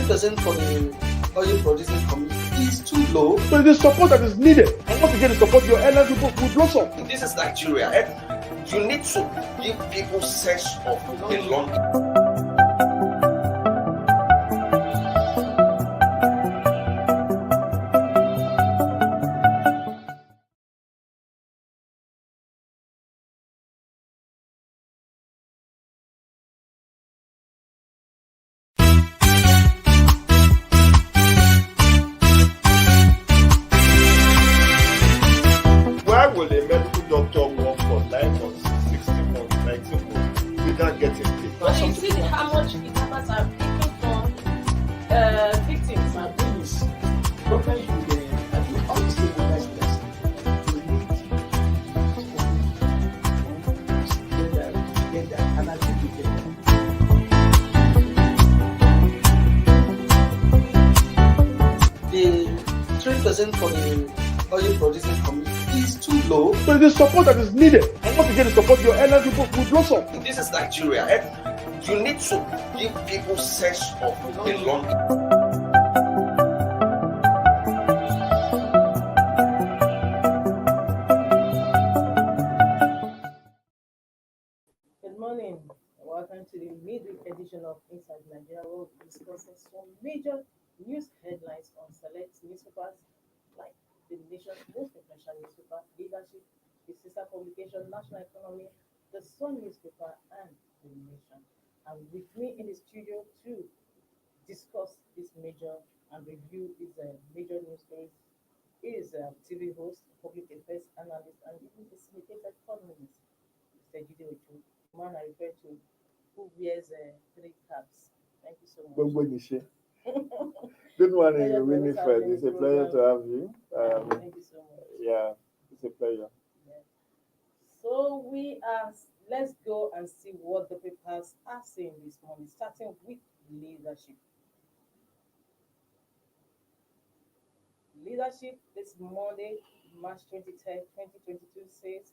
3% for the oil producing community is too low. So the support that is needed, and once again, the support your airline people will blossom. This is Nigeria. You need to give people sense of belonging. Why will a medical doctor work for 9 months, 16 months, 19 months without getting paid? But you see how much kidnappers are taking from victims. My thing is, government should all stakeholders together, and I think we get The 3% for the oil producing community is too low. So the support that is needed, and once again, the support your airline people will blossom. This is Nigeria. You need to give people sense of belonging. Good morning. Welcome to the midweek edition of Inside Nigeria, where we discuss some major news headlines on select newspapers like the nation's most influential newspaper, Leadership, the sister publication, National Economy, the Sun newspaper, and the Nation. And with me in the studio to discuss this major and review these major news stories is TV host, public affairs analyst, and even the syndicated columnist, Mr. Jide Ojo, the man I refer to who wears 3 caps. Thank you so much. Good morning, Pleasure to Winifred. have you It's a in the pleasure to program. have you. Thank you so much. Yeah, it's a pleasure. Yeah. So let's go and see what the papers are saying this morning, starting with leadership. Leadership this Monday, March 23rd, 2022 says,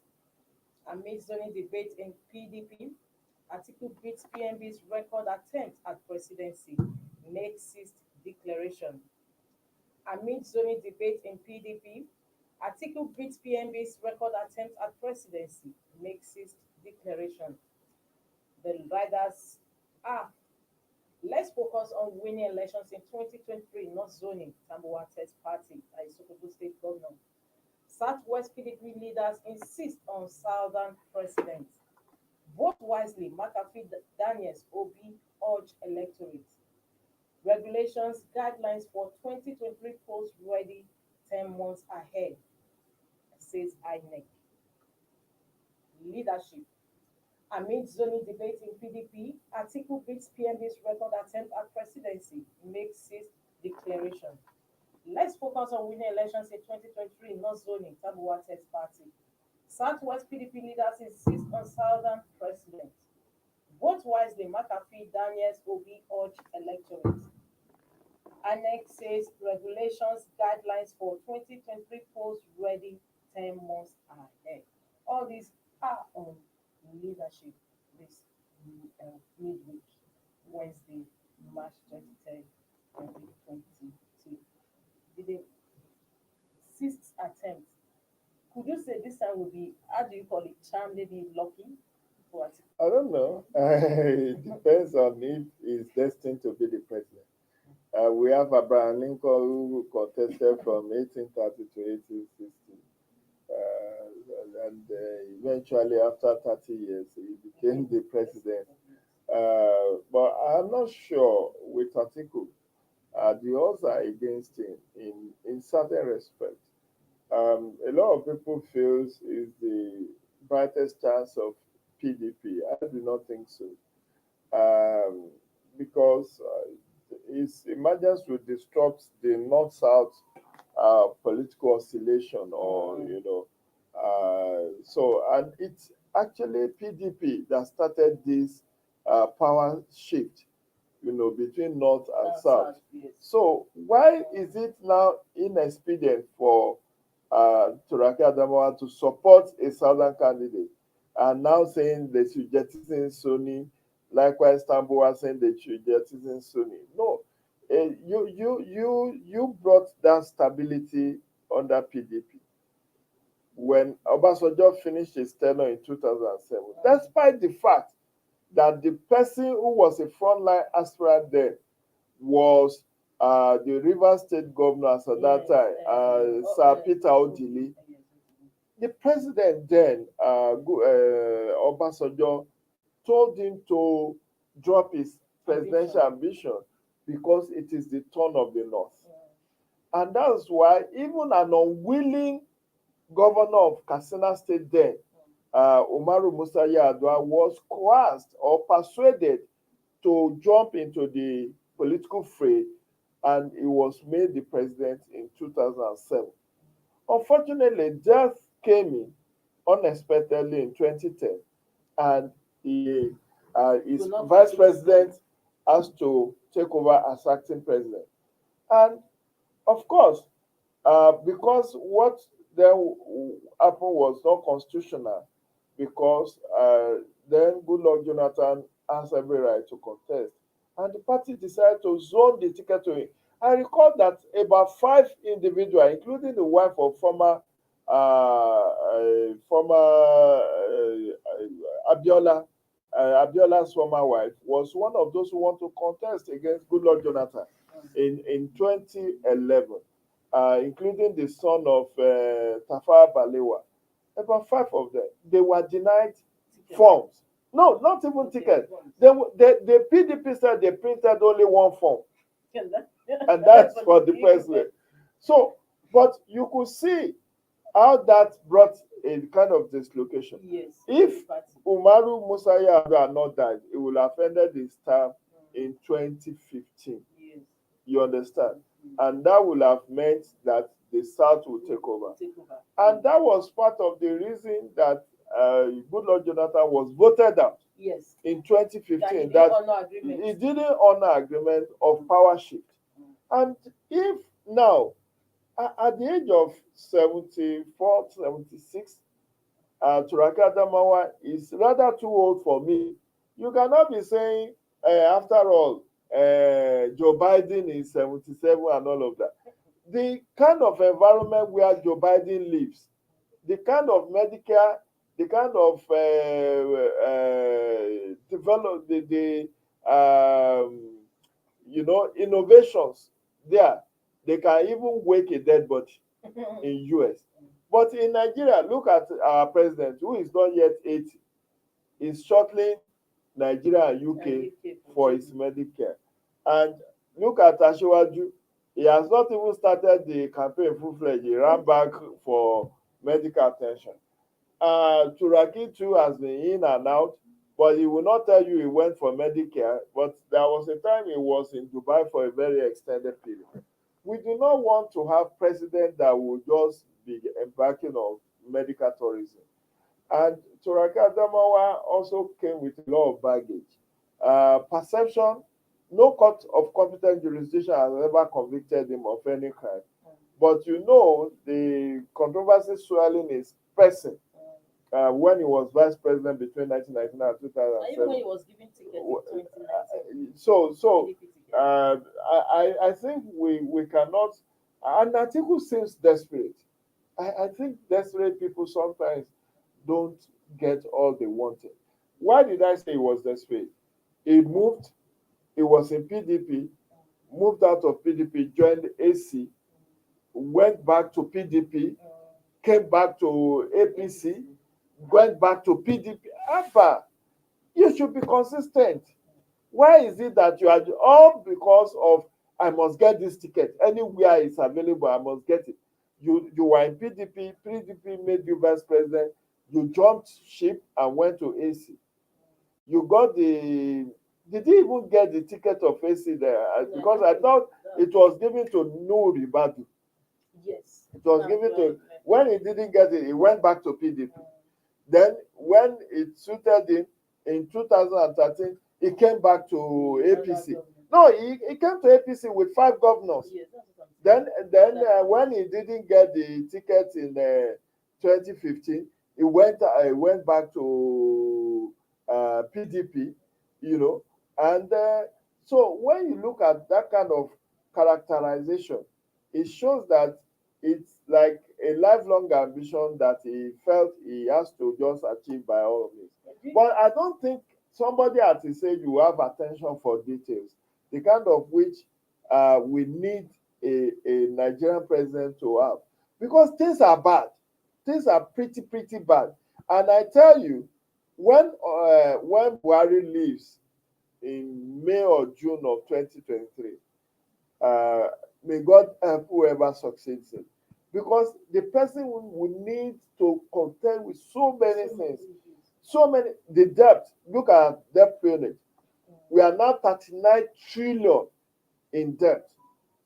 amid zoning debate in PDP, Atiku beats PNB's record attempt at presidency, makes 6th declaration. Amid zoning debate in PDP, Atiku beats PNB's record attempt at presidency, makes 6th declaration. The riders are, let's focus on winning elections in 2023, not zoning, Tambuwa Test Party, a Sokoto State Governor. Southwest PDP leaders insist on Southern president. Vote wisely, McAfee Daniels Obi urge electorate. Regulations, guidelines for 2023 polls ready 10 months ahead, says INEC. Leadership. Amid zoning debate in PDP, Atiku beats PNB's record attempt at presidency, makes 6th declaration. Let's focus on winning elections in 2023, not zoning, Tambuwa Test Party. Southwest PDP leaders insist on Southern president. Vote wisely, McAfee Daniels Obi urge electorate. Annex says regulations, guidelines for 2023 polls ready 10 months ahead. All these are on leadership this midweek, Wednesday, March 23rd, 2022. The 6th attempt. Could you say this time will be, how do you call it, charm, maybe lucky? For Atiku? I don't know. It depends on if he's destined to be the president. We have Abraham Lincoln who contested from 1830 to 1860. And eventually, after 30 years, he became the president. But I'm not sure with Atiku. The odds are against him in certain respect. A lot of people feel is the brightest chance of PDP. I do not think so. Because his emergence will disrupt the north-south political oscillation, or and it's actually PDP that started this power shift, between north and south. Yes. So why is it now inexpedient for Turaki Adamawa to support a southern candidate, and now saying they should jettison Sunni? Likewise, Tambuwa saying they should jettison Sunni. No, you brought that stability under PDP when Obasanjo finished his tenure in 2007, despite the fact that the person who was a frontline aspirant there was the Rivers State governor at that time, Sir Peter Odili. The president then, Obasanjo, told him to drop his presidential ambition because it is the turn of the North. And that's why even an unwilling governor of Katsina State then, Umaru Musa Yar'Adua, was coerced or persuaded to jump into the political fray, and he was made the president in 2007. Unfortunately, death came in unexpectedly in 2010, and his vice president has to take over as acting president. And of course, because what then happened was not constitutional, because then Goodluck Jonathan has every right to contest, and the party decided to zone the ticket to him. I recall that about 5 individuals, including the wife of former Abiola, Abiola's former wife, was one of those who want to contest against Goodluck Jonathan in 2011, including the son of Tafawa Balewa. About 5 of them, they were denied forms. No, not even tickets. The PDP said they printed only 1 form, and that's for the president. So, but you could see how that brought a kind of dislocation. Yes. If Umaru Musa Yar'Adua had not died, it would have ended his term in 2015. Yes. You understand? And that would have meant that the South would take over. And that was part of the reason that Goodluck Jonathan was voted out Yes. in 2015. He didn't honor agreement of power shift. And if now, at the age of 74, 76, Turaki Adamawa is rather too old for me. You cannot be saying, after all, Joe Biden is 77 and all of that. The kind of environment where Joe Biden lives, the kind of Medicare, the kind of develop innovations there, they can even wake a dead body in US. But in Nigeria, look at our president, who is not yet 80, is shuttling Nigeria and UK for his Medicare. And look at Asiwaju, he has not even started the campaign full-fledged. He ran back for medical attention. Turaki too has been in and out, but he will not tell you he went for Medicare. But there was a time he was in Dubai for a very extended period. We do not want to have president that will just be embarking on medical tourism. And Turaki Adamawa also came with a lot of baggage. Perception, no court of competent jurisdiction has ever convicted him of any crime. But the controversy swirling his person when he was vice president between 1999 and 2007. Even when he was given tickets in 2019. I think we cannot, and Atiku seems desperate. I think desperate people sometimes don't get all they wanted. Why did I say he was desperate? He was in PDP, moved out of PDP, joined AC, went back to PDP, came back to APC, went back to PDP. Alpha, you should be consistent. Why is it that you are all because of I must get this ticket anywhere it's available? I must get it. You were in PDP. PDP made you vice president. You jumped ship and went to AC. You got the. Did you even get the ticket of AC there? Because I thought it was given to Nuri Badu. Yes. It was given to. When he didn't get it, he went back to PDP. Then when it suited him in 2013. He came back to APC. No, he came to APC with 5 governors. Then when he didn't get the ticket in 2015, he went back to PDP, And so when you look at that kind of characterization, it shows that it's like a lifelong ambition that he felt he has to just achieve by all of this. But I don't think somebody at his age will have attention for details, the kind of which we need a Nigerian president to have. Because things are bad. Things are pretty bad. And I tell you, when Buhari leaves in May or June of 2023, uh, may God help whoever succeeds him. Because the person will need to contend with so many things. So many, the debt, look at debt pyramid. We are now 39 trillion in debt,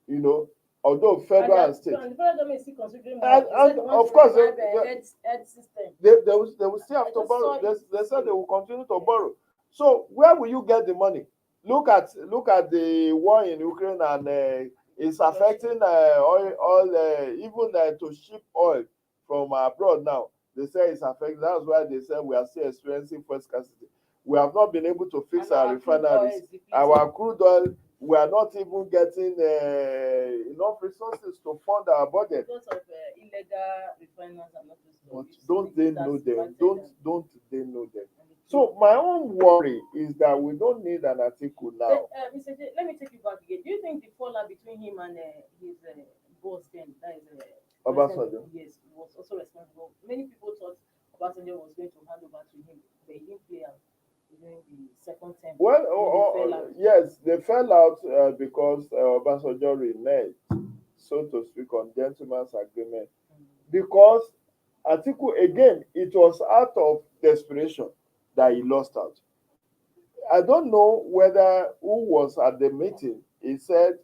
you know, although federal and state. And the federal government is still considering more. And of course, health system. they will still have to borrow. They said they will continue to borrow. So where will you get the money? Look at the war in Ukraine, and it's affecting even to ship oil from abroad now. They say it's affecting. That's why they say we are still experiencing fuel scarcity. We have not been able to fix our refineries. Our crude oil, we are not even getting enough resources to fund our budget. Because of illegal refiners and not but don't they know them? Don't they know them? So my own worry is that we don't need an article now. Mr. J, let me take you back again. Do you think the fallout between him and his boss then, that is Obasanjo? yes, was also responsible? Many people thought Obasanjo was going to hand over to him, but he didn't play out during the second term. Well, yes, they fell out because Obasanjo reneged, so to speak, on gentleman's agreement. Because Atiku, again, it was out of desperation that he lost out. I don't know whether who was at the meeting. He said,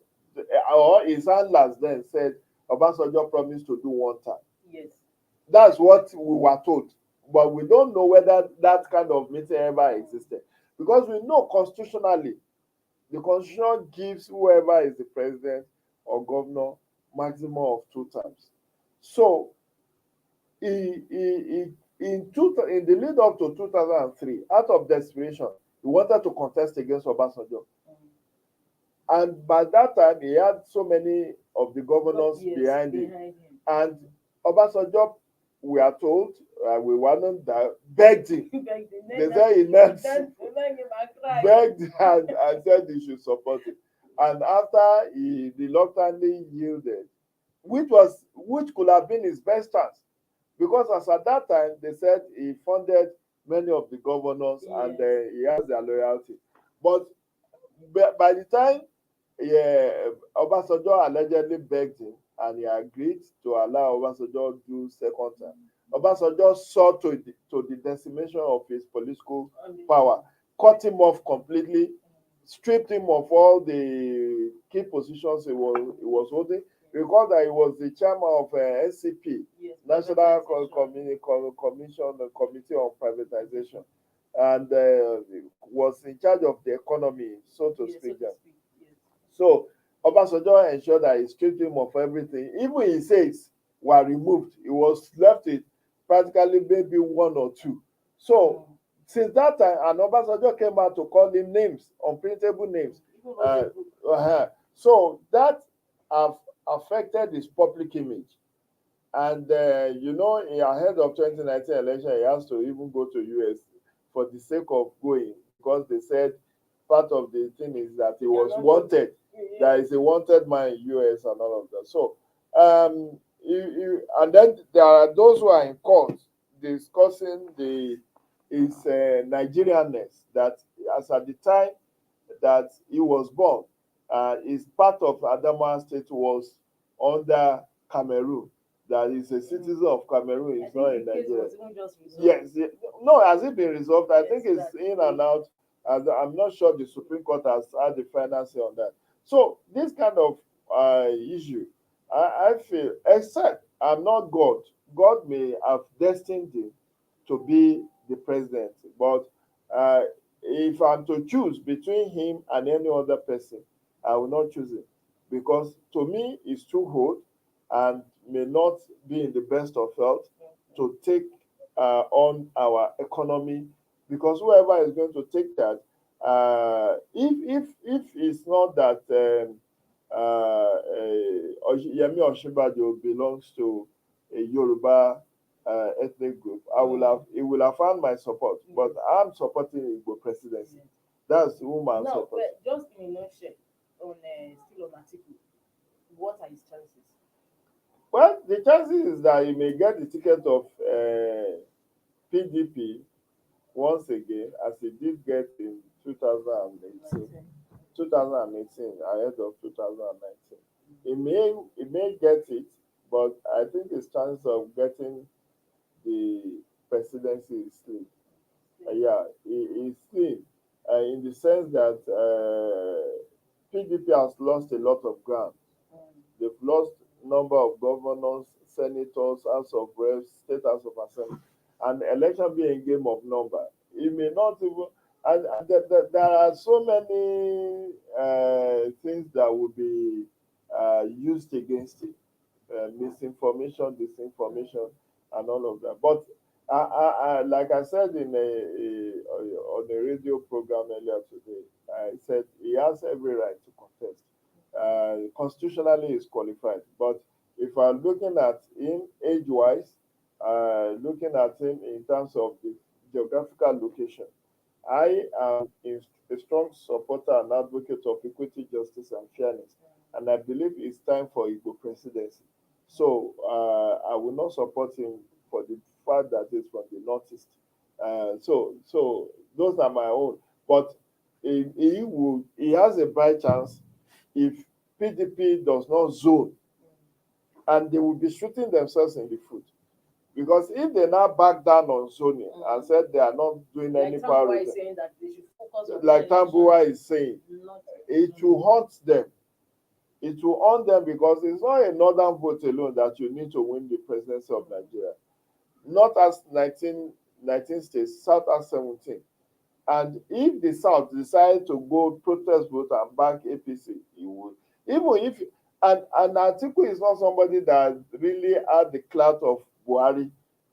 or his handlers then said, Obasanjo promised to do one time. Yes. That's what we were told. But we don't know whether that kind of meeting ever existed. Because we know constitutionally, the constitution gives whoever is the president or governor maximum of 2 times. So, in the lead up to 2003, out of desperation, he wanted to contest against Obasanjo. And by that time, he had so many of the governors behind him. And Obasanjo, we are told, we were not that, begged him. They said he begged and said he should support it. And after he reluctantly yielded, which could have been his best chance. Because as at that time, they said he funded many of the governors and he has their loyalty. But by the time Obasanjo allegedly begged him and he agreed to allow Obasanjo to do second time, Obasanjo saw to the decimation of his political power, cut him off completely, stripped him of all the key positions he was holding. Recall that he was the chairman of NCP, National Committee on Privatization, and was in charge of the economy, so to speak. So Obasanjo ensured that he stripped him of everything. Even his aides were removed. He was left with practically maybe 1 or 2. So since that time, and Obasanjo came out to call him names, unprintable names. So that have affected his public image. And ahead of 2019 election, he has to even go to US for the sake of going, because they said part of the thing is that he was wanted. There is a wanted man in US and all of that. So and then there are those who are in court discussing his Nigerianness, that as at the time that he was born, his part of Adamawa State was under Cameroon. That is a citizen of Cameroon, is not in Nigeria. Yes. No, has it been resolved? I think it's in and out. I'm not sure the Supreme Court has had the final say on that. So this kind of issue, I feel, except I'm not God. God may have destined him to be the president. But if I'm to choose between him and any other person, I will not choose him. Because to me, he's too old and may not be in the best of health to take on our economy. Because whoever is going to take that, if it's not that Yemi Oshibajo belongs to a Yoruba ethnic group, he will have found my support. But I'm supporting Igbo presidency. That's whom I'm No, supporting. but just in a nutshell, on still on article, what are his chances? Well, the chances is that he may get the ticket of PDP once again, as he did get in 2018, 2018 ahead of 2019. He may get it, but I think his chance of getting the presidency is slim. Yeah, it's slim in the sense that PDP has lost a lot of ground. They've lost number of governors, senators, House of Reps, State House of Assembly, and election being a game of number. It may not even, and there are so many things that will be used against it, misinformation, disinformation, and all of that. But like I said on a radio program earlier today, I said he has every right to contest. Constitutionally is qualified. But if I'm looking at him age-wise, looking at him in terms of the geographical location, I am a strong supporter and advocate of equity, justice, and fairness, and I believe it's time for Igbo presidency. So I will not support him for the fact that he's from the northeast. So those are my own. But he has a bright chance if PDP does not zone, and they will be shooting themselves in the foot. Because if they now back down on zoning and said they are not doing Like any Tambuwal power, is saying that they should focus on like the election, Tambuwa is saying, not it will haunt them. It will haunt them because it's not a northern vote alone that you need to win the presidency of Nigeria. Not as 19 states, South has 17. And if the South decide to go protest vote and back APC, it will. Even if and Atiku is not somebody that really had the clout of Buhari,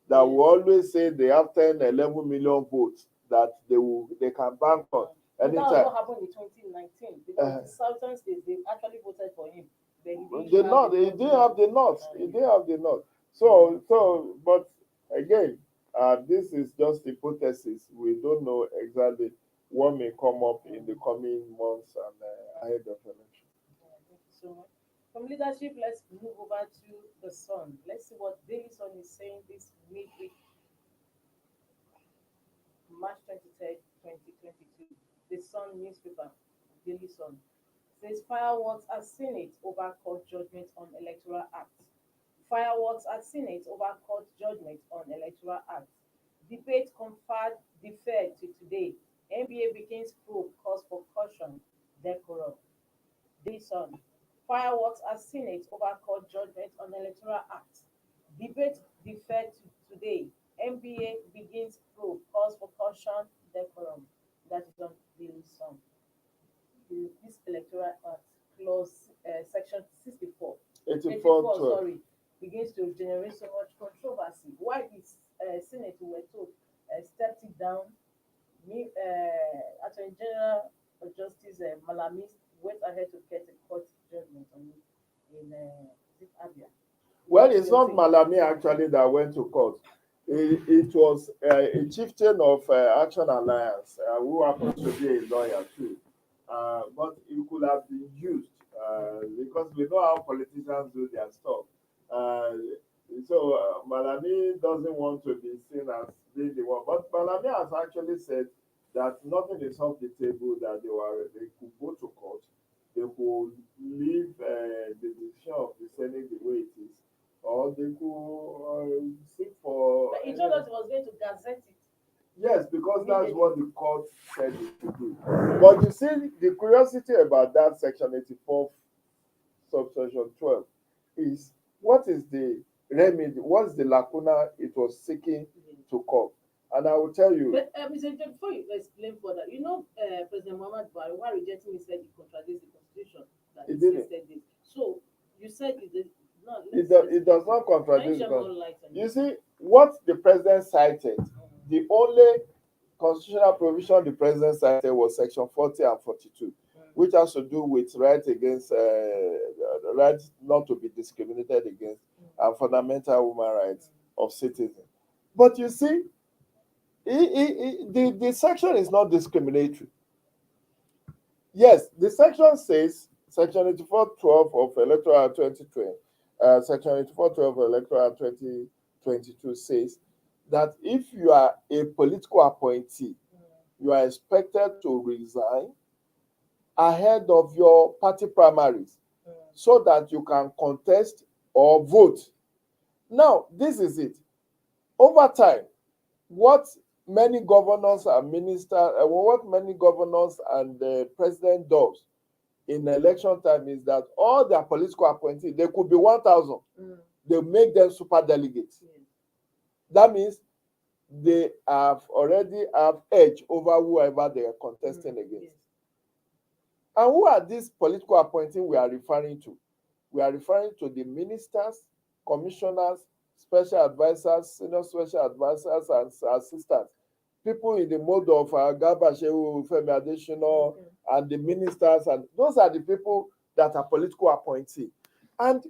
that will always say they have 10, 11 million votes that they can bank on But that was anytime. what happened in 2019 because the southern states they actually voted for him. But he The didn't North, he didn't have the North. He didn't have the North. But again, this is just hypothesis. We don't know exactly what may come up in the coming months and ahead of election. Thank you so much. From leadership, let's move over to the Sun. Let's see what Daily Sun is saying this midweek, March 23rd, 2022. The Sun newspaper, Daily Sun, says fireworks at Senate over court judgment on Electoral Act. Fireworks at Senate over court judgment on Electoral Act. Debate conferred deferred to today. NBA begins probe cause for caution. Decorum. Daily Sun. Fireworks at Senate over court judgment on Electoral Act. Debate deferred to today. NBA begins probe cause for caution. Decorum. That is on Daily Sun. This Electoral Act clause section 64 84 12. sorry, begins to generate so much controversy. Why is Senate, we were told, stepped it down? Attorney General of Justice Malami went ahead to get a court judgment on it in Abia. Well, it's not Malami actually that went to court. It was a chieftain of Action Alliance who happens to be a lawyer too. But it could have been used because we know how politicians do their stuff. Malami doesn't want to be seen as being the one. But Malami has actually said that nothing is off the table, that they could go to court, they could leave the decision of the Senate the way it is, or they could seek for. But he told us he was going to gazette it. Yes, because that's what the court said it should do. But you see, the curiosity about that section 84, subsection 12, is what is the remedy, what's the lacuna it was seeking to curb? And I will tell you. But Mr. John, before you explain further, President Muhammad Buhari, while rejecting it, said it contradicts the constitution that It didn't. this. So you said it did not. It does not contradict. You You see, what the president cited, the only constitutional provision the president cited was section 40 and 42, which has to do with right against right not to be discriminated against and fundamental human rights of citizens. But you see, the section is not discriminatory. Yes, the section says, Section 8412 of Electoral Act 2020, Section 8412 of Electoral Act 2022 says that if you are a political appointee, you are expected to resign ahead of your party primaries so that you can contest or vote. Now, this is it. Over time, what many governors and ministers, what many governors and the president does in election time is that all their political appointees, they could be 1,000, they make them super delegates. That means they have already have edge over whoever they are contesting against. And who are these political appointees we are referring to? We are referring to the ministers, commissioners, special advisors, senior special advisors, and assistants. People in the mode of Garba Shehu, Femi Adesina, and the ministers, and those are the people that are political appointees. And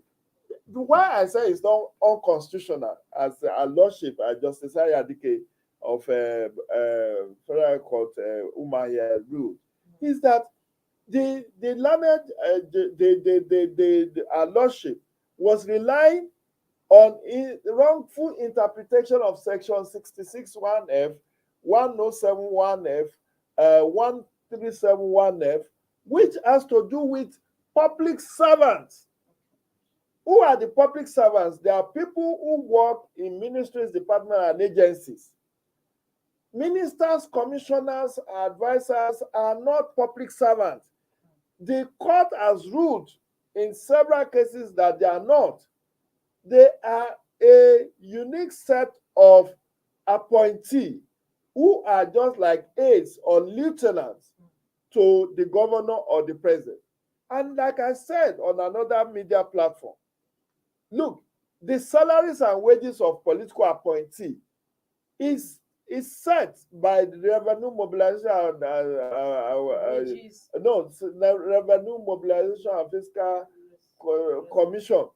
why I say it's not unconstitutional, as a lordship, Justice Ayadike of Federal Court, Umaya ruled, is that the lordship was relying on wrongful interpretation of Section 66(1)(f), 1071(f), 1371(f), which has to do with public servants. Who are the public servants? They are people who work in ministries, departments, and agencies. Ministers, commissioners, advisors are not public servants. The court has ruled in several cases that they are not. They are a unique set of appointees who are just like aides or lieutenants to the governor or the president. And like I said on another media platform, look, the salaries and wages of political appointees is set by the Revenue Mobilization Revenue Mobilization and Fiscal Commission,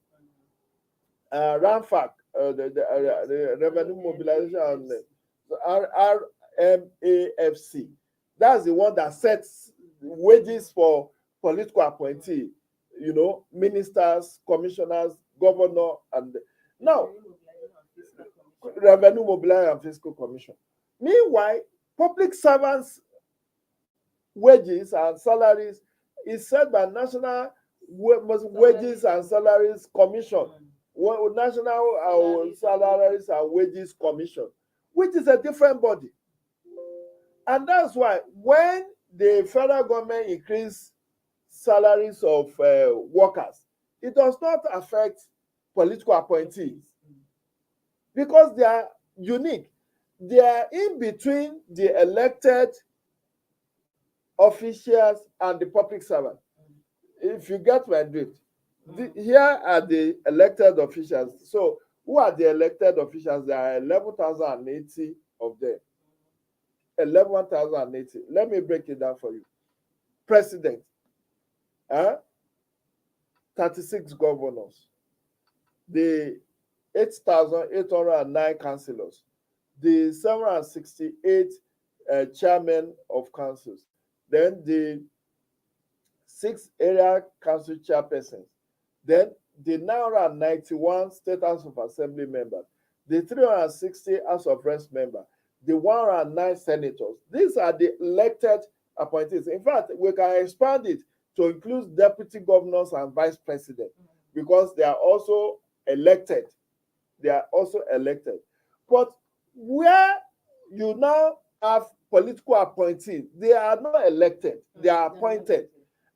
RANFAC, the Revenue Mobilization and RMAFC. That's the one that sets wages for political appointees, ministers, commissioners, governor, and now Revenue Mobilization and Fiscal Commission. Meanwhile, public servants' wages and salaries is set by National Wages and Salaries Commission, National Salaries and Wages Commission, which is a different body. And that's why when the federal government increase salaries of workers, it does not affect political appointees because they are unique. They are in between the elected officials and the public servant. If you get my drift, here are the elected officials. So who are the elected officials? There are 11,080 of them. 11,080. Let me break it down for you. President, 36 governors, the 8,809 councillors, the 768 chairmen of councils, then the 6 area council chairpersons, then the 991 state house of assembly members, the 360 house of reps members, the 109 senators. These are the elected appointees. In fact, we can expand it to include deputy governors and vice president because they are also elected. They are also elected. But where you now have political appointees, they are not elected, they are appointed.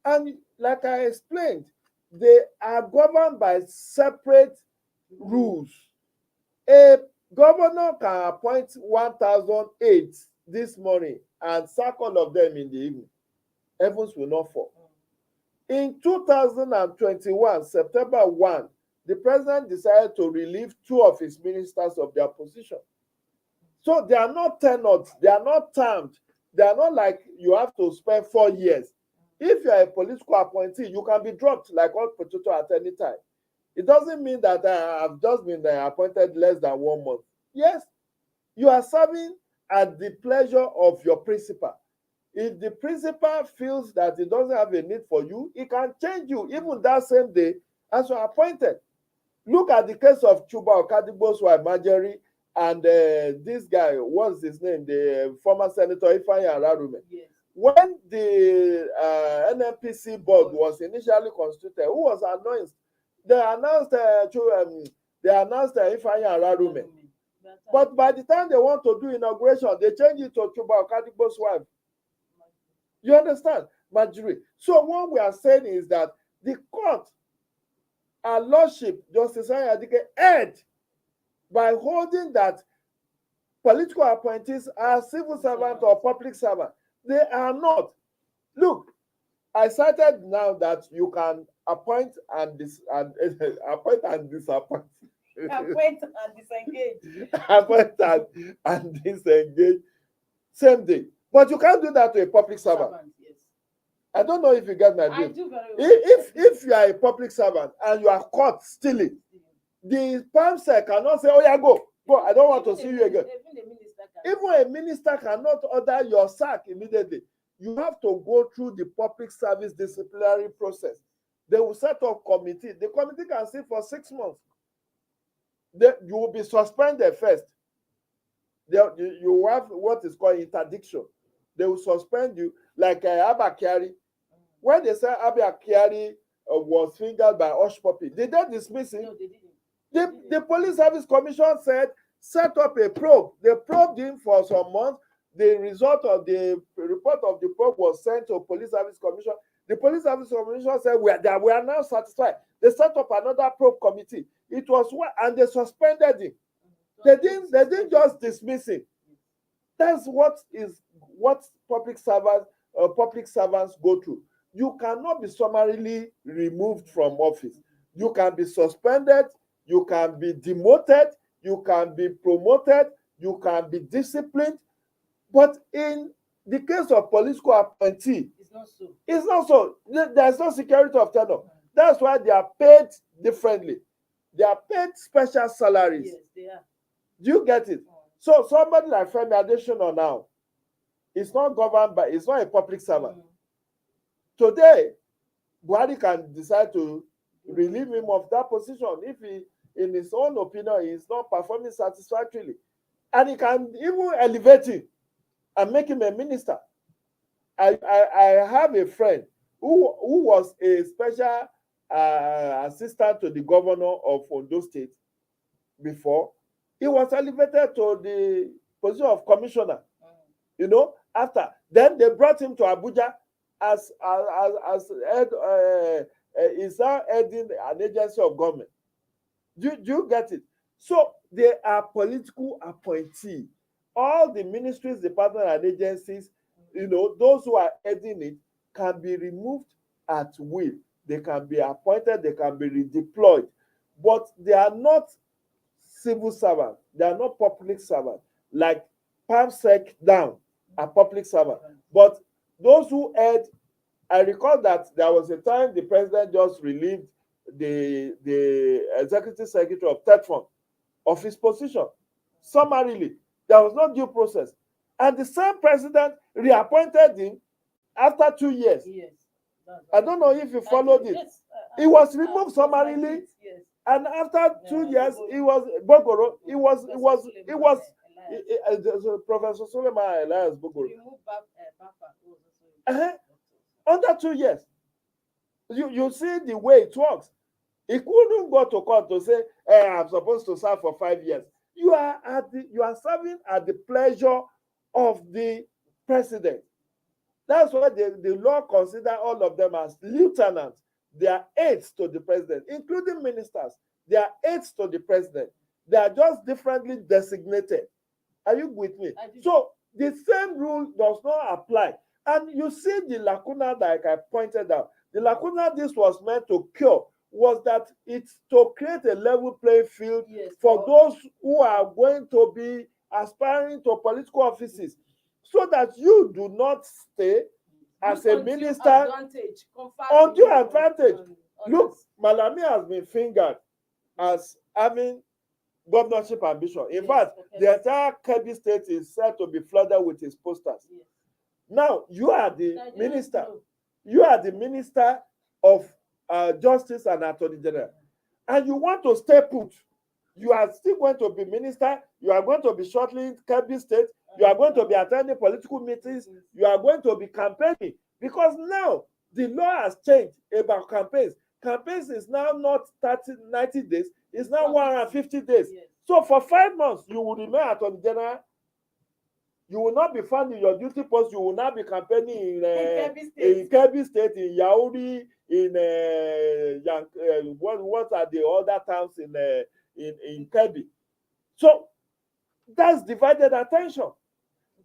And like I explained, they are governed by separate rules. A governor can appoint 1,008 this morning and sack all of them in the evening. Heavens will not fall. In 2021, September 1, the president decided to relieve 2 of his ministers of their position. So they are not tenured, they are not termed, they are not like you have to spend 4 years If you are a political appointee, you can be dropped like all potato at any time. It doesn't mean that I've just been appointed less than 1 month. Yes, you are serving at the pleasure of your principal. If the principal feels that he doesn't have a need for you, he can change you even that same day as you are appointed. Look at the case of Chuba Okadigbo's wife, Marjorie, and this guy, what's his name? The former Senator Ifeanyi Ararume. Yes. When the NNPC board was initially constituted, who was announced? They announced Ifeanyi Ararume. But by the time they want to do inauguration, they change it to Chuba Okadigbo's wife. You understand? Marjorie. So what we are saying is that the court, our Lordship, Justice Anyadike, erred by holding that political appointees are civil servants or public servants. They are not. Look, I cited now that you can appoint and appoint and disappoint. Appoint and disengage. Appoint and disengage same day. But you can't do that to a public servant. Yes. I don't know if you get my I drift. do very well. If you are a public servant and you are caught stealing, the PAMSEC cannot say, oh yeah, go. I don't want to see you again. Even a minister cannot order your sack immediately. You have to go through the public service disciplinary process. They will set up committee. The committee can sit for 6 months. You will be suspended first. You have what is called interdiction. They will suspend you, like Abba Kyari. When they said Abba Kyari was fingered by Hush Puppy, did they dismiss him? No, they didn't. The Police Service Commission said, set up a probe. They probed him for some months. The result of the report of the probe was sent to Police Service Commission. The Police Service Commission said, we are now satisfied. They set up another probe committee. It was and they suspended him. They didn't just dismiss him. That's what public servants go through. You cannot be summarily removed from office. You can be suspended, you can be demoted, you can be promoted, you can be disciplined. But in the case of political appointee, It's not so. it's not so. There's no security of tenure. That's why they are paid differently. They are paid special salaries. Yes, they are. Do you get it? So somebody like Femi Adesina now, it's not governed by, it's not a public servant. Today, Buhari can decide to relieve him of that position if he, in his own opinion, he is not performing satisfactorily. And he can even elevate him and make him a minister. I have a friend who was a special assistant to the governor of Ondo State before. He was elevated to the position of commissioner, after. Then they brought him to Abuja as head, is now heading an agency of government. Do you get it? So they are political appointees. All the ministries, departments, and agencies, those who are heading it can be removed at will. They can be appointed, they can be redeployed, but they are not civil servants. They are not public servants. Like PAMSEC down are public servants. But those who head, I recall that there was a time the president just relieved the executive secretary of TETFON of his position summarily. There was no due process. And the same president reappointed him after 2 years. Yes. I don't know if you followed it. Yes. He was removed summarily. Yes. And after 2 years, he was Bogoro. Professor Suleiman Elias Bogoro. Under 2 years. You see the way it works. He couldn't go to court to say, I'm supposed to serve for 5 years. You are serving at the pleasure of the president. That's why the law consider all of them as lieutenants. They are aides to the president, including ministers. They are aides to the president. They are just differently designated. Are you with me? So the same rule does not apply. And you see the lacuna, like I pointed out, the lacuna this was meant to cure was that it's to create a level playing field for those who are going to be aspiring to political offices, so that you do not stay as Use a undue minister, advantage, confer undue on advantage. Look, others. Malami has been fingered as having governorship ambition. In Yes, fact, okay. the entire Kebbi state is said to be flooded with his posters. Yes. Now, you are the Nigerians minister. know. You are the minister of justice and attorney general, and you want to stay put. You are still going to be minister. You are going to be shortly in Kebbi state. You are going to be attending political meetings. You are going to be campaigning, because now the law has changed about campaigns. Campaigns is now not 90 days. It's now 150 days. Yes. So for 5 months, you will remain attorney general. You will not be found in your duty post. You will not be campaigning in Kebbi State, in Yauri, in what are the other towns in Kebbi. So that's divided attention.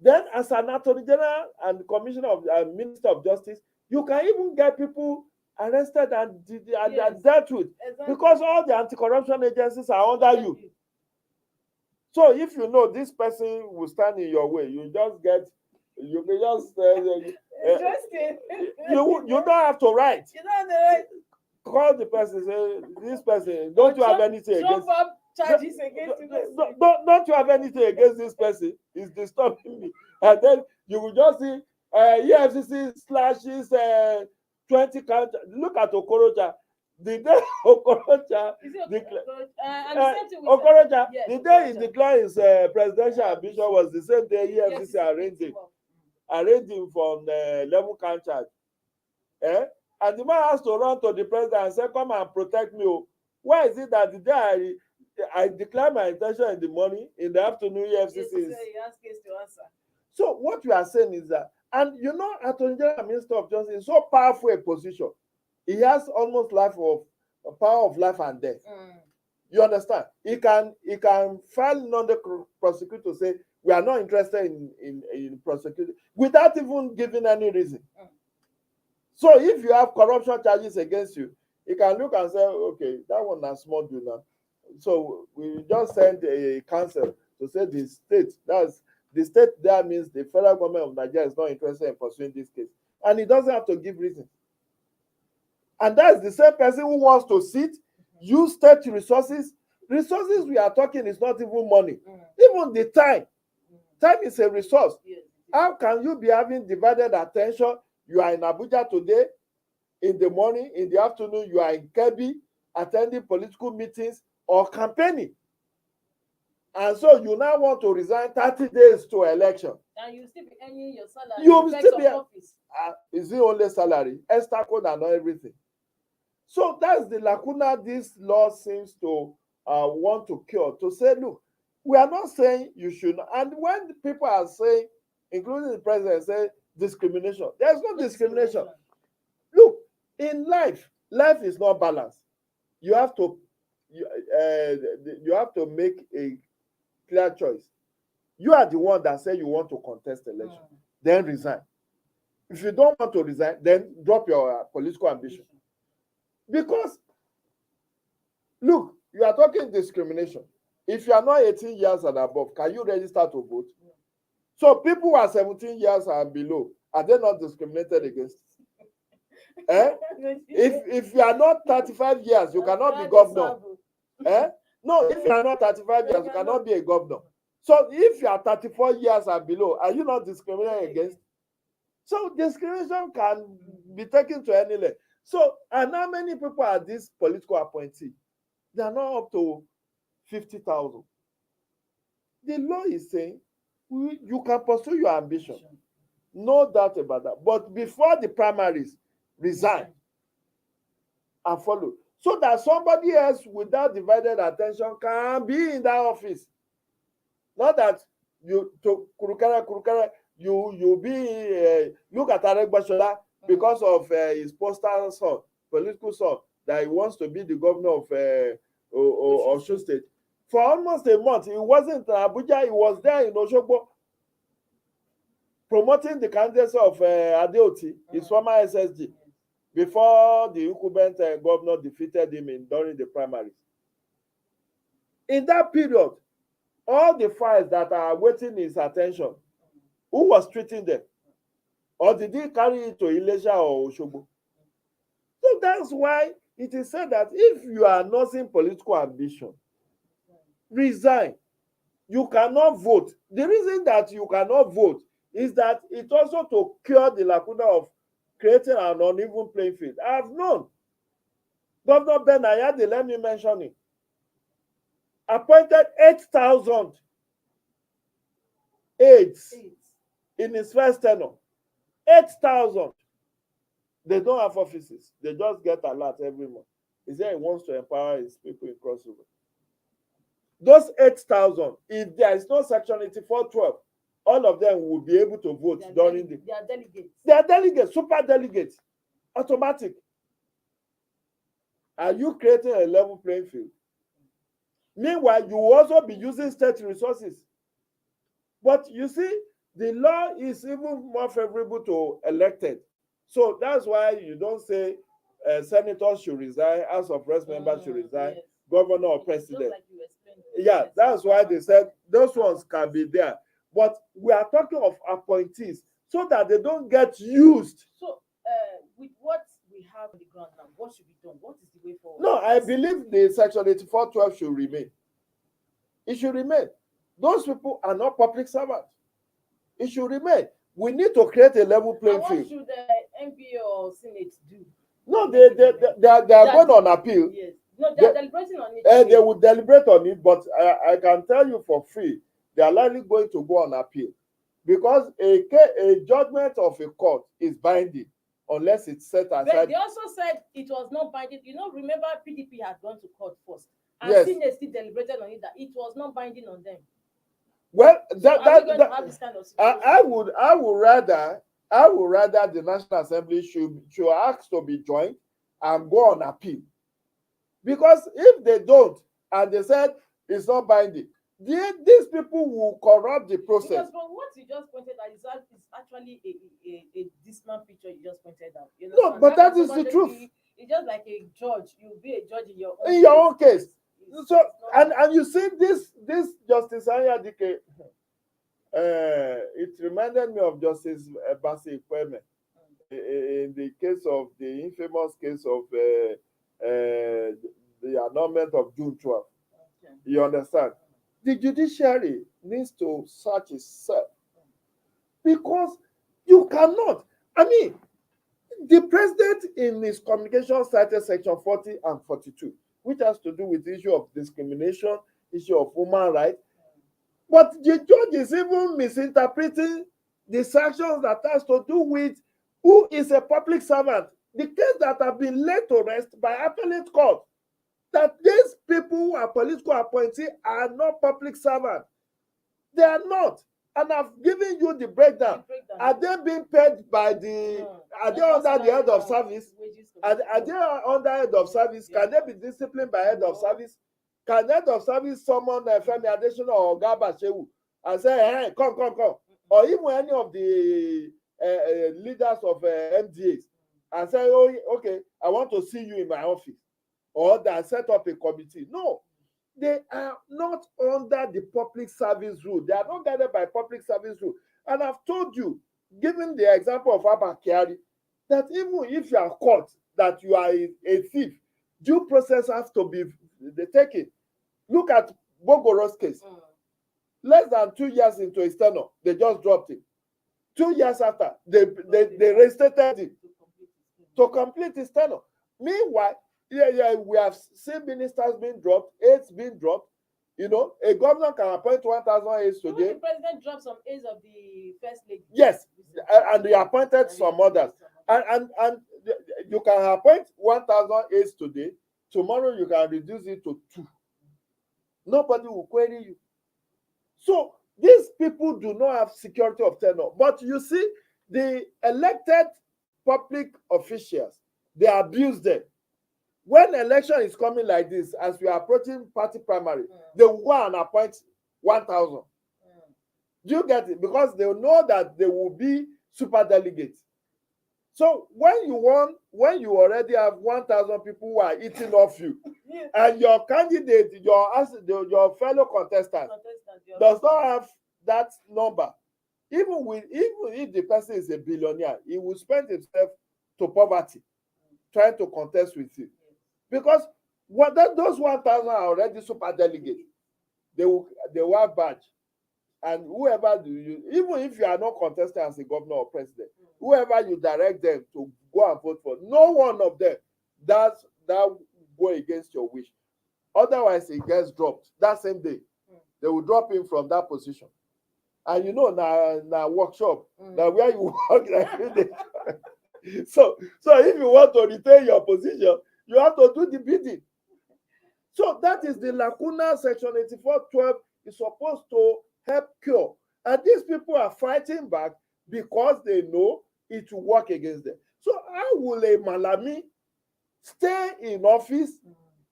Then, as an attorney general and commissioner of minister of justice, you can even get people arrested and dealt with, Exactly. because all the anti-corruption agencies are under you. So if you know this person will stand in your way, you can just Interesting. you don't have to write. You don't have to write. Call the person, say, this person, don't you have anything against? Up charges against you. Don't you have anything against this person? It's disturbing me. And then you will just see EFCC slashes 20 count. Look at Okorocha. The day Okorocha, Okorocha, the day he declared his presidential ambition was the same day EFCC arraigned him from 11 count charge. And the man has to run to the president and say, come and protect me. Why is it that the day I declare my intention in the morning, in the afternoon, EFCC is... So what you are saying is that, and you know, Attorney General, Minister of Justice is so powerful a position. He has almost power of life and death. You understand? He can file non-prosecute to say, we are not interested in prosecuting, without even giving any reason. So if you have corruption charges against you, he can look and say, okay, that one is small do now. So we just send a council to say the state, that's the state, that means the federal government of Nigeria is not interested in pursuing this case. And he doesn't have to give reason. And that's the same person who wants to sit, use state resources. Resources we are talking is not even money. Even the time. Time is a resource. How can you be having divided attention? You are in Abuja today, in the morning, in the afternoon, you are in Kebbi, attending political meetings or campaigning. And so you now want to resign 30 days to election. And you still be earning your salary. You will still be office. Is it only salary? Extra code and everything. So that's the lacuna this law seems to want to cure. To say, look, we are not saying you should not. And when people are saying, including the president, say discrimination, there's no discrimination. Look, in life is not balanced. You have to make a clear choice. You are the one that say you want to contest election, then resign. If you don't want to resign, then drop your political ambition. Because, look, you are talking discrimination. If you are not 18 years and above, can you register to vote? So people who are 17 years and below, are they not discriminated against? If you are not 35 years, you cannot be governor. No, if you are not 35 years, you cannot be a governor. So if you are 34 years and below, are you not discriminated against? So discrimination can be taken to any level. So, and how many people are these political appointees? They are not up to 50,000. The law is saying you can pursue your ambition. No doubt about that. But before the primaries, resign and follow. So that somebody else without divided attention can be in that office. Not that you to kurukara, you be look at Aregbesola because of his postal son, political son, that he wants to be the governor of Osun State. For almost a month, he wasn't in Abuja, he was there in Osogbo, promoting the candidacy of Adeoti, his former SSG, before the incumbent governor defeated him during the primaries. In that period, all the files that are awaiting his attention, who was treating them? Or did he carry it to Ilesha or Oshobo? So that's why it is said that if you are nursing political ambition, resign. You cannot vote. The reason that you cannot vote is that it also to cure the lacuna of creating an uneven playing field. I have known Governor Ben Ayade, let me mention it, appointed 8,000 aides in his first tenure. 8,000. They don't have offices. They just get alert every month. He said he wants to empower his people in crossover. Those 8,000, if there is no Section 8412, all of them will be able to vote during the. They are delegates. They are delegates, super delegates, automatic. Are you creating a level playing field? Meanwhile, you will also be using state resources. But you see, the law is even more favorable to elected. So that's why you don't say senators should resign, House of Reps members should resign, Yes. governor or Just president. like you explained. Yeah, that's why they said those ones can be there. But we are talking of appointees so that they don't get used. So, with what we have on the ground now, what should be done? What is the way forward? No, I believe the Section 8412 should remain. It should remain. Those people are not public servants. It should remain. We need to create a level playing And what field. should the MPA or Senate do? No, they are going on appeal. Yes. No, they are deliberating on it. They will deliberate on it, but I can tell you for free, they are likely going to go on appeal. Because a judgment of a court is binding unless it's set aside. But they also said it was not binding. You know, remember PDP had gone to court first. And Yes. Senate still deliberated on it that it was not binding on them. Well, So are we going to have this kind of situation? I would rather the National Assembly should ask to be joined and go on appeal. Because if they don't and they said it's not binding, these people will corrupt the process. Because from what you just pointed out, it's actually a dismal picture you just pointed out. You know, No, but that is the truth. It's just like a judge. You'll be a judge in your own case. It's So not- and you see this Justice Anyadike, it reminded me of Justice Basi Ikweme in the case of the infamous case of the annulment of June 12. Okay. You understand? The judiciary needs to search itself because you cannot. I mean, the president in his communication cited section 40 and 42, which has to do with the issue of discrimination, issue of human rights. But the judge is even misinterpreting the sanctions that has to do with who is a public servant. The case that have been laid to rest by appellate court, that these people who are political appointees are not public servants. They are not. And I've given you the breakdown. Are they being paid by the, are they under the head of service? Are they under head of service? Can they be disciplined by head of service? Can head of service summon Femi Adesina or Garba Shehu and say, hey, come. Or even any of the leaders of MDAs and say, oh, okay, I want to see you in my office. Or they set up a committee. No, they are not under the public service rule. They are not guided by public service rule. And I've told you, given the example of Abba Kyari, that even if you are caught that you are a thief, due process has to be taken. Look at Bogoro's case. Less than 2 years into his tenure, they just dropped him. 2 years after, they reinstated him to complete his tenure. Meanwhile, we have seen ministers being dropped, aides being dropped. You know, a governor can appoint 1,000 aides today. The president dropped some aides of the first lady. Yes, and they appointed some others. And you can appoint 1,000 aides today. Tomorrow you can reduce it to 2. Nobody will query you. So these people do not have security of tenure. But you see, the elected public officials, they abuse them. When election is coming like this, as we are approaching party primary, they will go and appoint 1,000. Do you get it? Because they know that they will be super delegates. So when you already have 1,000 people who are eating off you, and your candidate, your fellow contestant does not have that number, even if the person is a billionaire, he will spend himself to poverty trying to contest with you. Because those 1,000 are already super delegates. They will have badge. And whoever even if you are not contesting as a governor or president, whoever you direct them to go and vote for, no one of them that go against your wish. Otherwise, it gets dropped that same day. They will drop him from that position. And now workshop, now where you work every day. So if you want to retain your position, you have to do the bidding. So that is the lacuna Section 8412 is supposed to help cure. And these people are fighting back because they know it will work against them. So how will a Malami stay in office,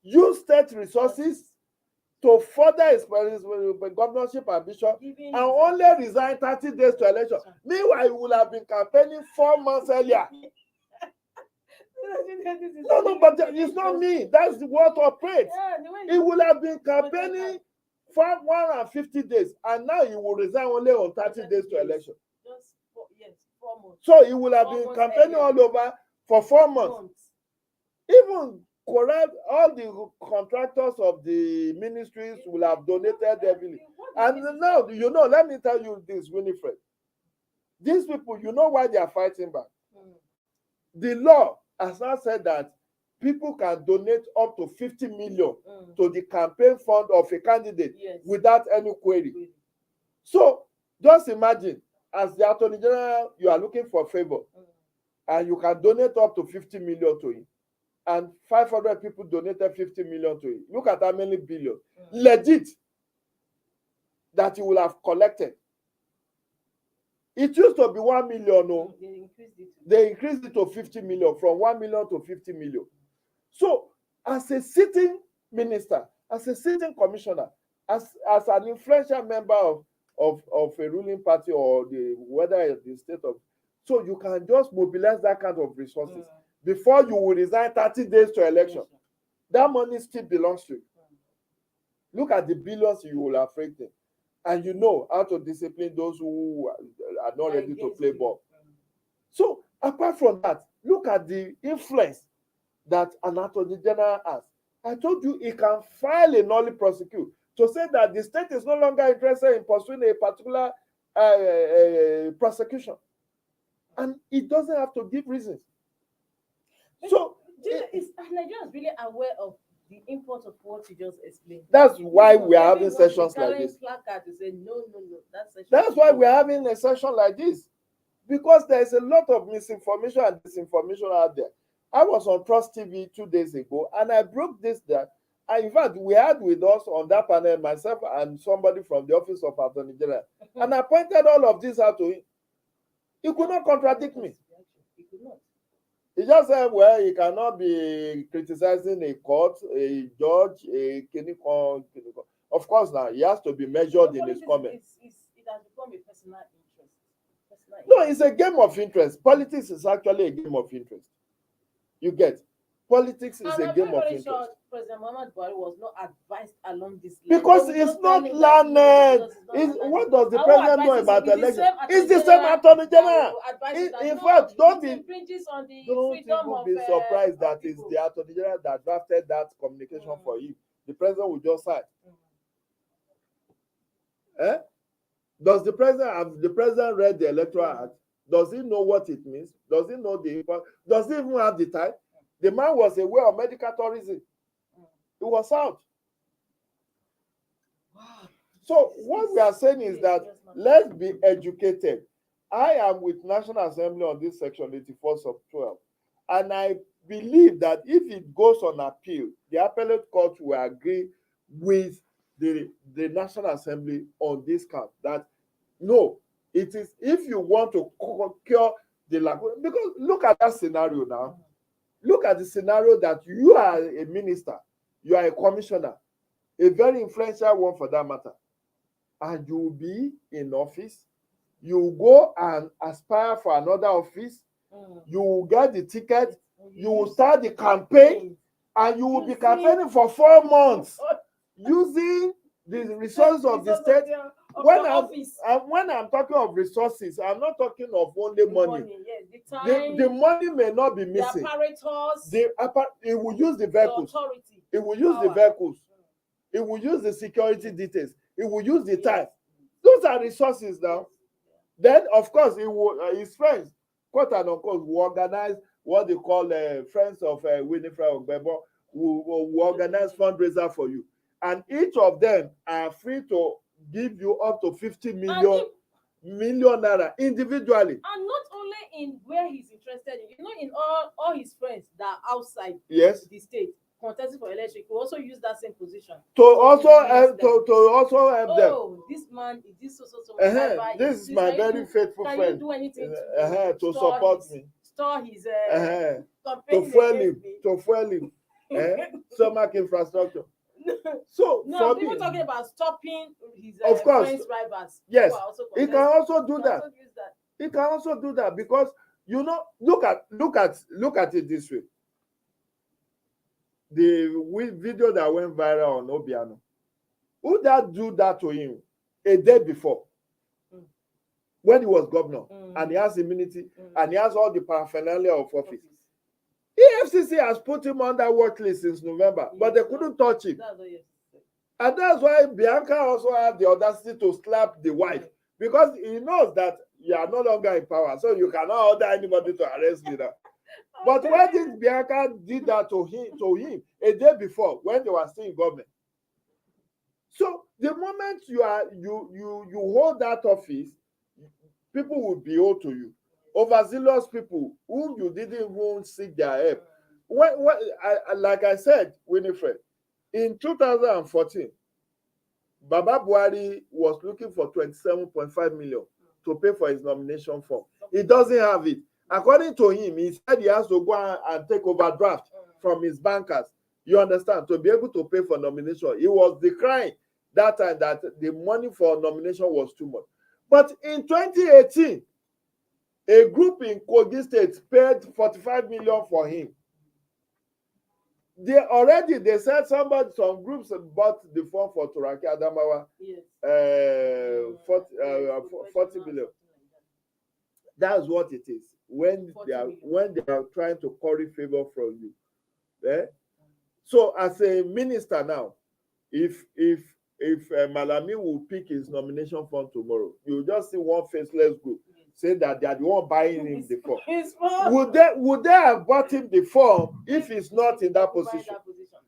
use state resources to further his governorship ambition, and only resign 30 days to election? Meanwhile, he would have been campaigning 4 months earlier. No, but it's not me. That's what operates. He will have been campaigning for 150 days, and now he will resign only on 30 days to election. Just 4 months. So he will have been campaigning all over for 4 months. Even correct, all the contractors of the ministries will have donated heavily. And now, let me tell you this, Winifred. These people, why they are fighting back. The law has now said that people can donate up to 50 million to the campaign fund of a candidate without any query. So just imagine, as the Attorney General, you are looking for favor, and you can donate up to 50 million to him, and 500 people donated 50 million to him. Look at how many billion legit that he will have collected. It used to be 1 million. No, they increased it to 50 million, from 1 million to 50 million. So, as a sitting minister, as a sitting commissioner, as an influential member of a ruling party, or whether the state of, so you can just mobilize that kind of resources before you will resign 30 days to election. That money still belongs to you. Look at the billions you will have raised, and you know how to discipline those who are not ready to play ball. So apart from that, look at the influence that an attorney general has. I told you he can file a nollie prosecute to say that the state is no longer interested in pursuing a particular prosecution, and it doesn't have to give reasons. So Nigerians really aware of the import of what you just explained? That's why we are having sessions like this. Placard to say, no, that's why we are having a session like this, because there is a lot of misinformation and disinformation out there. I was on Trust TV 2 days ago, and I broke this down. And in fact, we had with us on that panel myself and somebody from the Office of Attorney General, and I pointed all of this out to him. He could not contradict me. He could not. He just said, well, he cannot be criticizing a court, a judge, a clinical. Of course, now he has to be measured in his comments. It has become a personal interest. No, it's a game of interest. Politics is actually a game of interest. You get? Politics is a game of interest. Sure President Muhammad Buhari was not advised along this line. Because it's not learned. What does the president know about the election? It's the same Attorney General. In fact, don't even be surprised that it's the Attorney General that drafted that communication for him. The president will just sign. Does the president read the Electoral Act? Does he know what it means? Does he know the impact? Does he even have the time? The man was aware of medical tourism. He was out. Wow. So what we are saying is that let's be educated. I am with National Assembly on this section 84/12, and I believe that if it goes on appeal, the appellate court will agree with the National Assembly on this count. That no, it is if you want to cure the lacuna, because look at that scenario now. Look at the scenario that you are a minister, you are a commissioner, a very influential one for that matter, and you will be in office. You will go and aspire for another office. You will get the ticket. You will start the campaign, and you will be campaigning for 4 months using the resources of the state Of when your I'm office. when I'm talking of resources, I'm not talking of only money. Yes, the time, The money may not be the missing. apparatus, It will use the the vehicles. authority, It will use the power. vehicles. It will use the security details. It will use the Yes. time. Those are resources now. Then, of course, it will, his friends, quote and unquote, will organize what they call Friends of Winifred Ogbebo, will organize fundraiser for you. And each of them are free to give you up to 50 million naira individually. And not only in where he's interested in, in all his friends that are outside Yes. the state contesting for election, he will also use that same position To also help them. to also help them. Oh, this man is this so driver. This is my very faithful can friend. you do anything To support me. Store his To campaign fuel against him. me? To fuel him. Stomach infrastructure. So No, for people me, talking about stopping his of course, friends' rivals. yes, he He can also do that. Also use that. He can also do that because look at it this way. The video that went viral on Obiano, who that do that to him a day before when he was governor and he has immunity and he has all the paraphernalia of office. EFCC has put him on that watch list since November, but they couldn't touch him. And that's why Bianca also had the audacity to slap the wife, because he knows that you are no longer in power, so you cannot order anybody to arrest me now. But why did Bianca did that to him a day before when they were still in government? So the moment you hold that office, people will be owed to you. Overzealous people whom you didn't even seek their help. Like I said, Winifred, in 2014, Baba Buhari was looking for 27.5 million to pay for his nomination form. He doesn't have it. According to him, he said he has to go and take overdraft from his bankers. You understand? To be able to pay for nomination. He was decrying that time that the money for nomination was too much. But in 2018, a group in Kogi State paid 45 million for him. They said some groups bought the form for Turaki Adamawa. Yes. 40 million. That's what it is when they are trying to curry favor from you. So as a minister now, if Malami will pick his nomination form tomorrow, you just see one faceless group say that they are the one buying him the form. Would they have bought him the form if he's not in that position?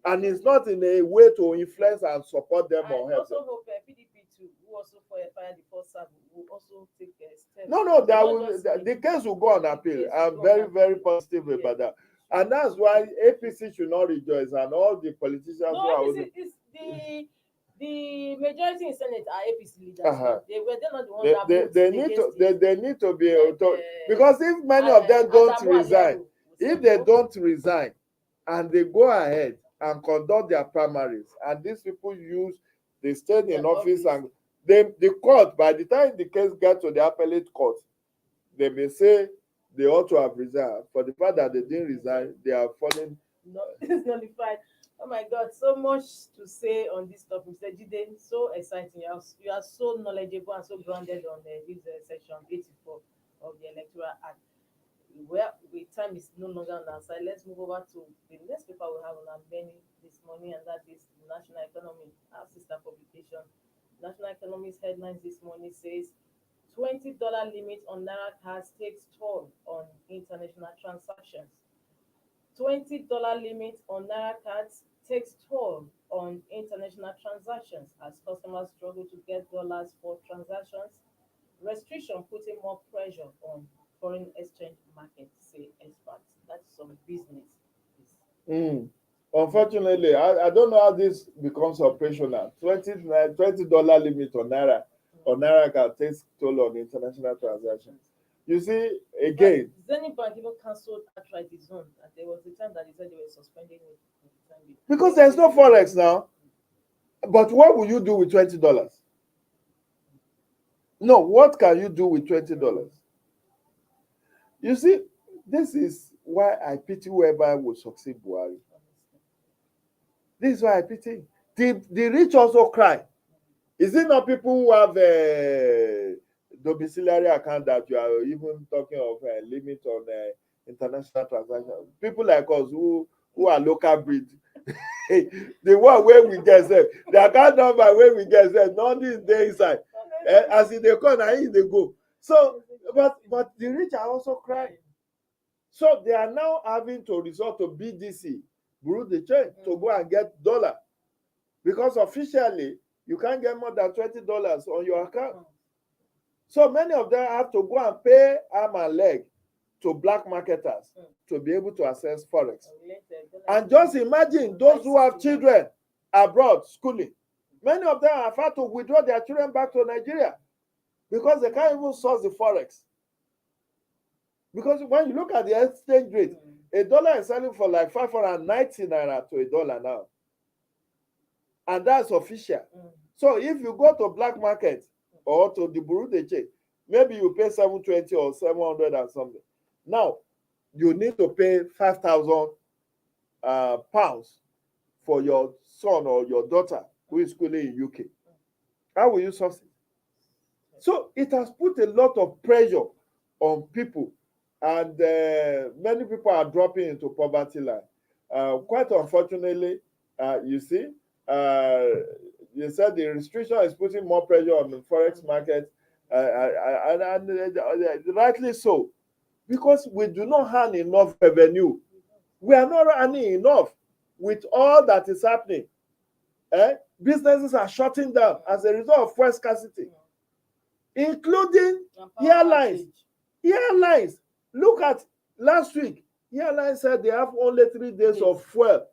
And he's not in a way to influence and support them or help them? I also hope PDP too, who also fired the first serve, will also take steps. No, the case will go on appeal. I'm very, very positive about that. And that's why APC should not rejoice, and all the politicians who are the majority in Senate are APC leaders. They're not the ones that vote they need to be because if many of them don't resign, if they don't resign and they go ahead and conduct their primaries, and these people they stayed in office and the court, by the time the case gets to the appellate court, they may say they ought to have resigned. For the fact that they didn't resign, they are falling. No, it's nullified. Oh my God, so much to say on this topic. Mr. Jide, so exciting. You are so knowledgeable and so grounded on this section 84 of the Electoral Act. Well, time is no longer on our side. Let's move over to the next paper we have on our menu this morning, and that is National Economy, our sister publication. National Economy's headlines this morning says $20 limit on Naira cards takes toll on international transactions. $20 limit on Naira cards takes toll on international transactions as customers struggle to get dollars for transactions. Restriction putting more pressure on foreign exchange markets, say experts. That's some business. Unfortunately, I don't know how this becomes operational. $20 limit on Naira card takes toll on international transactions. You see, again, Zenith Bank even cancelled outright its own. And there was a time that they said they were suspending it. Because there's no forex now. But what will you do with $20? No, what can you do with $20? You see, this is why I pity whoever will succeed Buhari. This is why I pity. The rich also cry. Is it not people who have a domiciliary account that you are even talking of a limit on international transactions? People like us who are local breed, the one where we get set, the account number where we get set, nothing there inside. As in they come, and they go. So, but the rich are also crying. So they are now having to resort to BDC, Bureau de Change, to go and get dollar. Because officially, you can't get more than $20 on your account. So many of them have to go and pay arm and leg to black marketers to be able to access forex. And just imagine those who have children abroad schooling. Many of them have had to withdraw their children back to Nigeria because they can't even source the forex. Because when you look at the exchange rate, a dollar is selling for like 590 naira to a dollar now. And that's official. So if you go to black market or to the Bureau de Change, maybe you pay 720 or 700 and something. Now, you need to pay 5,000 pounds for your son or your daughter who is schooling in UK. How will you source it? So it has put a lot of pressure on people, and many people are dropping into poverty line. Quite unfortunately, you see, they said the restriction is putting more pressure on the forex market, and rightly so, because we do not earn enough revenue. We are not earning enough with all that is happening. Businesses are shutting down as a result of fuel scarcity, including airlines. Airlines. Look at last week. Airlines said they have only 3 days of fuel,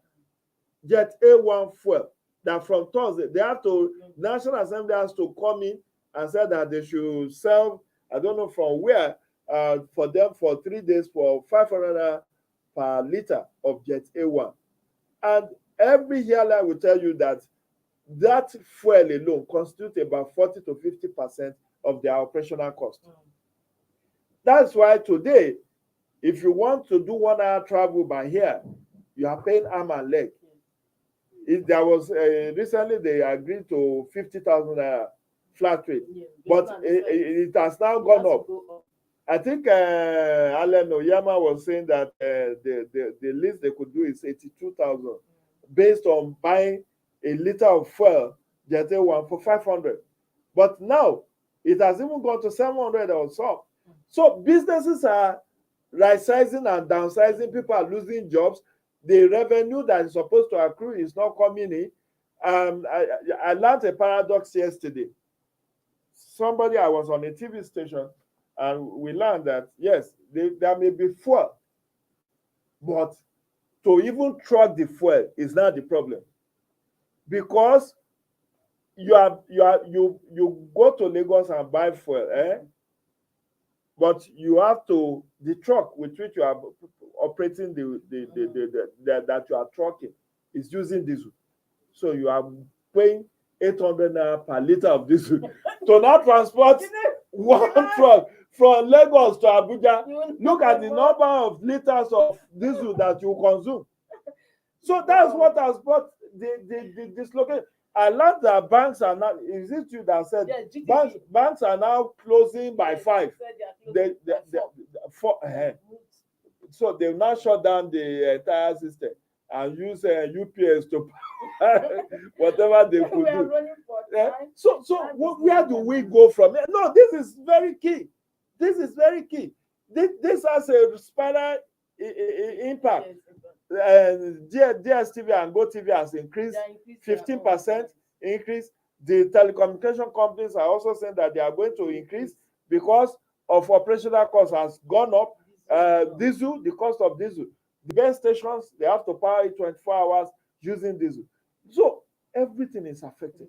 Jet A1 fuel. That from Thursday, they have to, National Assembly has to come in and say that they should sell, I don't know from where, for them for 3 days for 500 per liter of Jet A1. And every airline will tell you that that fuel alone constitutes about 40 to 50% of their operational cost. That's why today, if you want to do 1 hour travel by air, you are paying arm and leg. There was recently they agreed to 50,000 flat rate, but it has now gone up. I think Alan Oyama was saying that the least they could do is 82,000 based on buying a liter of fuel, Jet A1 for 500. But now it has even gone to 700 or so. So businesses are right-sizing and downsizing. People are losing jobs. The revenue that is supposed to accrue is not coming in. I learned a paradox yesterday. I was on a TV station, and we learned that, yes, there may be fuel, but to even truck the fuel is not the problem. Because you go to Lagos and buy fuel, but you have to, the truck with which you are operating that you are trucking is using diesel. So you are paying 800 naira per liter of diesel to not transport one truck from Lagos to Abuja. Look at the number of liters of diesel that you consume. So that's what has brought the dislocation. I learned that banks are now, is it you that said banks are now closing by 5? So they've now shut down the entire system and use UPS to whatever they could do. So where do we go from here? No, this is very key. This is very key. This has a spiral impact. DSTV and GoTV has increased 15% increase. The telecommunication companies are also saying that they are going to increase because of operational costs has gone up. Diesel, the cost of diesel. The base stations, they have to power it 24 hours using diesel. So everything is affected.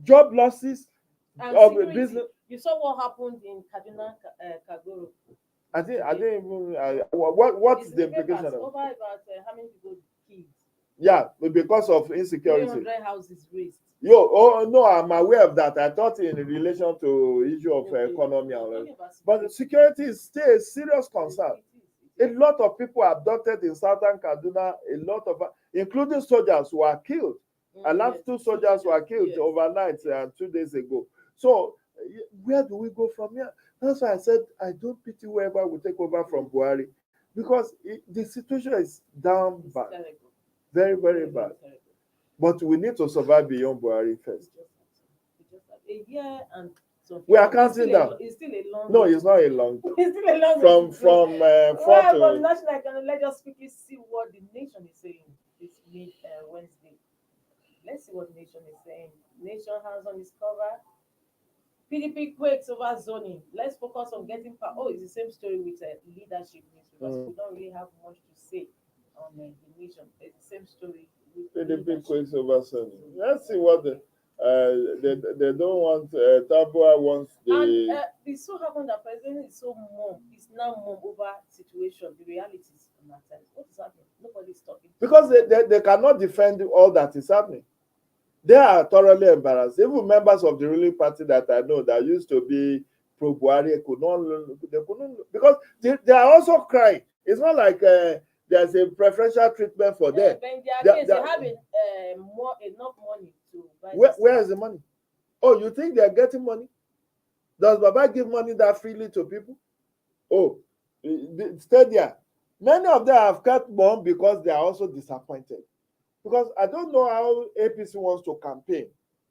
Job losses of business. You saw what happened in Kaduna, Kagoro. I didn't even. What's the implication of it? Over about how many people killed? Yeah, because of insecurity. 300 houses raised. No, I'm aware of that. I thought in relation to issue of economy, but security is still a serious concern. A lot of people abducted in southern Kaduna. A lot of, including soldiers, who are killed And last Yes, 2 soldiers were killed yes. overnight 2 days ago. So where do we go from here? That's why I said I don't pity whoever will take over from Buhari, because the situation is down It's bad, terrible. very, very bad. Terrible. But we need to survive beyond Buhari first. We just have a year and some. We are it's counting still a- down. It's still a long. No, way it's to not go. a long It's still a long from way to go. from Well, 4 from to national economy, let's just quickly see what the nation is saying this Wednesday. Let's see what the nation is saying. Nation has on its cover. PDP quakes over zoning. Let's focus on getting power. Oh, it's the same story with leadership newspapers. We don't really have much to say on the nation. It's the same story with PDP leadership. quakes over Sunday. Let's see what they don't want. Tabua wants And the. it so happened that president is so mum. He's now mum over situation, the realities on that side. What is happening? Nobody's talking. Because they cannot defend all that is happening. They are thoroughly embarrassed. Even members of the ruling party that I know that used to be pro Buhari couldn't, because they are also crying. It's not like there's a preferential treatment for them. But in their case, They- they have enough money to buy. Where is the money? Oh, you think they are getting money? Does Baba give money that freely to people? Oh, stay there. Many of them have kept bomb because they are also disappointed. Because I don't know how APC wants to campaign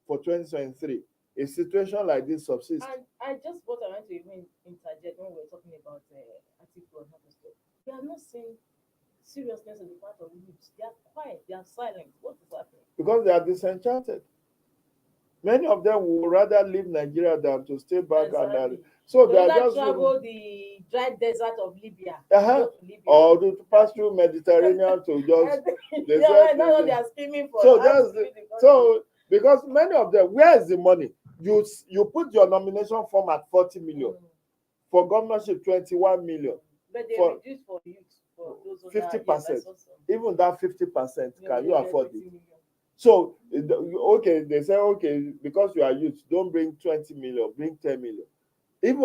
for 2023. A situation like this subsists. And I just what I want to even interject when we were talking about Atiku and other stuff. They are not saying seriousness on the part of youths. They are quiet. They are silent. What is happening? Because they are disenchanted. Many of them would rather leave Nigeria than to stay back. Exactly. So They they are rather just travel the dry desert of Libya. Uh-huh. Go to Libya. or to pass through Mediterranean to just. They they are said- now they are screaming for. So how to that's leave the country. so because many of them, where is the money? You put your nomination form at 40 million, Mm. for governorship 21 million. But they for reduce for youth for those who 50%. Yes, Even that 50%, yeah, can they you get afford 20 it? million. So okay, they say okay, because you are youth, don't bring 20 million, bring 10 million. Even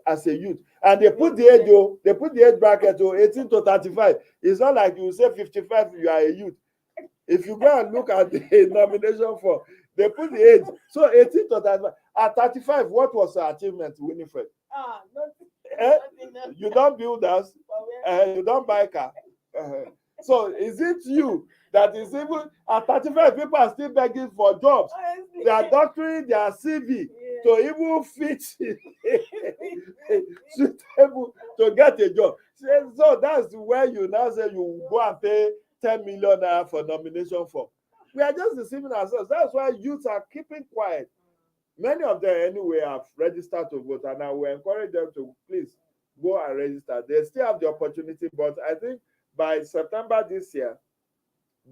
as a youth, and they put the age, they put the age bracket to 18 to 35. It's not like you say 55, you are a youth. If you go and look at the nomination form, they put the age. So 18 to 35. At 35, what was the achievement, Winifred? Nothing. Eh? Nothing else. You don't build house, For where- you don't buy car. So is it you that is even at 35, people are still begging for jobs? Honestly. They are doctoring their CV Yeah. to even fit suitable to get a job. So that's where you now say you go and pay 10 million naira for nomination form. We are just deceiving ourselves. That's why youths are keeping quiet. Many of them anyway have registered to vote, and I will encourage them to please go and register. They still have the opportunity, but I think by September this year,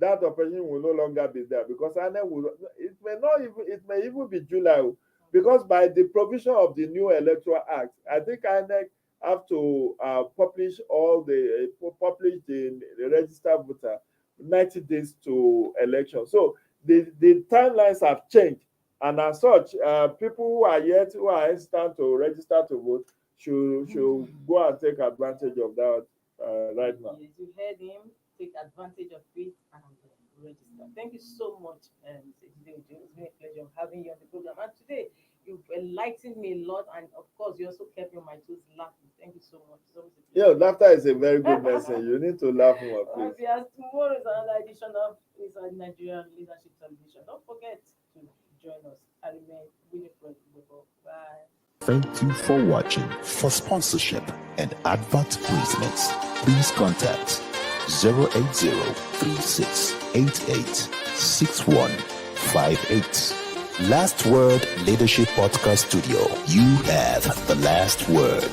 that opportunity will no longer be there, because it may even be July, because by the provision of the new Electoral Act, I think INEC have to publish the registered voter 90 days to election. So the timelines have changed, and as such, people who are hesitant to register to vote should go and take advantage of that right now. Yes, you heard him. Take advantage of it and register. Thank you so much, Mr. Jide Ojo. It's been a pleasure having you on the program. And today, you've enlightened me a lot, and of course, you also kept me on my toes laughing. Thank you so much. It's always a Yeah, pleasure. laughter is a very good message. You need to laugh more, please. Yes, tomorrow is another edition of Inside Nigerian Leadership Television. Don't forget to join us. I remain Winifred. Bye. Thank you for watching. For sponsorship and advert placements, please contact 080-3688-6158. Last Word Leadership Podcast Studio. You have the last word.